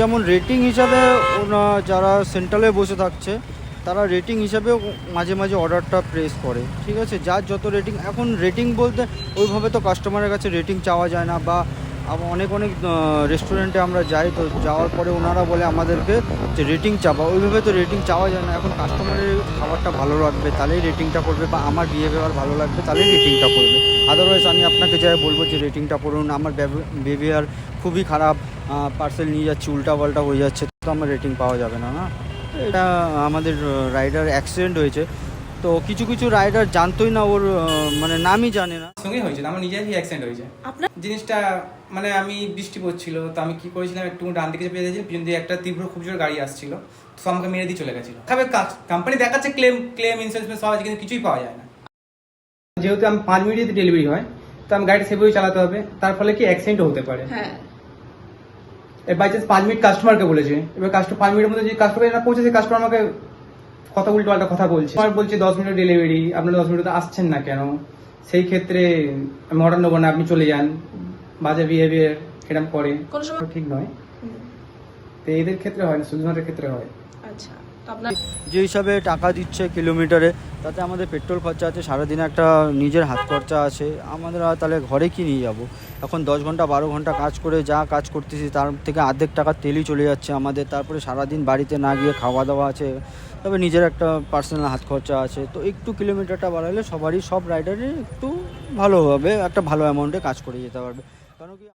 যেমন রেটিং হিসাবে যারা সেন্ট্রালে বসে থাকছে তারা রেটিং হিসাবেও মাঝে মাঝে অর্ডারটা প্রেস করে, ঠিক আছে। যার যত রেটিং, এখন রেটিং বলতে ওইভাবে তো কাস্টমারের কাছে রেটিং চাওয়া যায় না, বা অনেক অনেক রেস্টুরেন্টে আমরা যাই, তো যাওয়ার পরে ওনারা বলে আমাদেরকে যে রেটিং চাওয়া, ওইভাবে তো রেটিং চাওয়া যায় না। এখন কাস্টমারের খাবারটা ভালো লাগবে তাহলেই রেটিংটা করবে, বা আমার বিহেভিয়ার ভালো লাগবে তাহলেই রেটিংটা করবে। আদারওয়াইজ আমি আপনাকে যাই বলবো যে রেটিংটা করুন, আমার বিহেভিয়ার খুবই খারাপ, পার্সেল নিয়ে যাচ্ছি উল্টাপাল্টা হয়ে যাচ্ছে, তো আমার রেটিং পাওয়া যাবে না। না, এটা আমাদের রাইডার অ্যাক্সিডেন্ট হয়েছে, তো কিছু কিছু রাইডার জানতোই না, ওর মানে নামই জানে না। সঙ্গে হয়েছে, আমার নিজেরই অ্যাক্সিডেন্ট হয়েছে। আপনার জিনিসটা মানে আমি বৃষ্টি পড়ছিল, তো আমি কি করেছিলাম, একটু ডান দিকে পেয়ে দিয়েছি, পিছন দিয়ে একটা তীব্র খুব জোর গাড়ি আসছিল, তো আমাকে মেরে দিয়ে চলে গেছিল। তবে কোম্পানি দেখাচ্ছে ক্লেম ইন্স্যুরেন্স সব আছে, কিন্তু কিছুই পাওয়া যায় না। যেহেতু আমি 5 মিনিটে ডেলিভারি হয়, তো আমি গাড়িটা সেভাবেই চালাতে হবে, তার ফলে কি অ্যাক্সিডেন্ট হতে পারে। হ্যাঁ, বাই চান্স 5 মিনিট কাস্টমারকে বলেছে, এবার 5 মিনিটের মধ্যে যে কাস্টমার না পৌঁছেছে, কাস্টমার আমাকে কথা উল্টো পাল্টা কথা বলছে। আমার বলছে 10 মিনিট ডেলিভারি, আপনারা 10 মিনিটে আসছেন না কেন? সেই ক্ষেত্রে আমি অর্ডার নেবো না, আপনি চলে যান। বাজে বিহেভিয়ার এরকম করে, কোন সময় ঠিক নয়। তো এদের ক্ষেত্রে হয় না, সুযোগের ক্ষেত্রে হয়। আচ্ছা, তো আপনার যে হিসাবে টাকা দিচ্ছে কিলোমিটারে, তাতে আমাদের পেট্রোল খরচা আছে, সারাদিনে একটা নিজের হাত খরচা আছে আমাদের, আর তাহলে ঘরে কি নিয়ে যাব? এখন 10 ঘন্টা 12 ঘন্টা কাজ করে যা কাজ করতেছি তার থেকে অর্ধেক টাকা তেলই চলে যাচ্ছে আমাদের, তারপরে সারাদিন বাড়িতে না গিয়ে খাওয়া দাওয়া আছে, তবে নিজের একটা পার্সোনাল হাত খরচা আছে। তো একটু কিলোমিটারটা বাড়ালে সব রাইডারই একটু ভালো হবে, একটা ভালো অ্যামাউন্টে কাজ করে যেতে পারবে। কারণ কি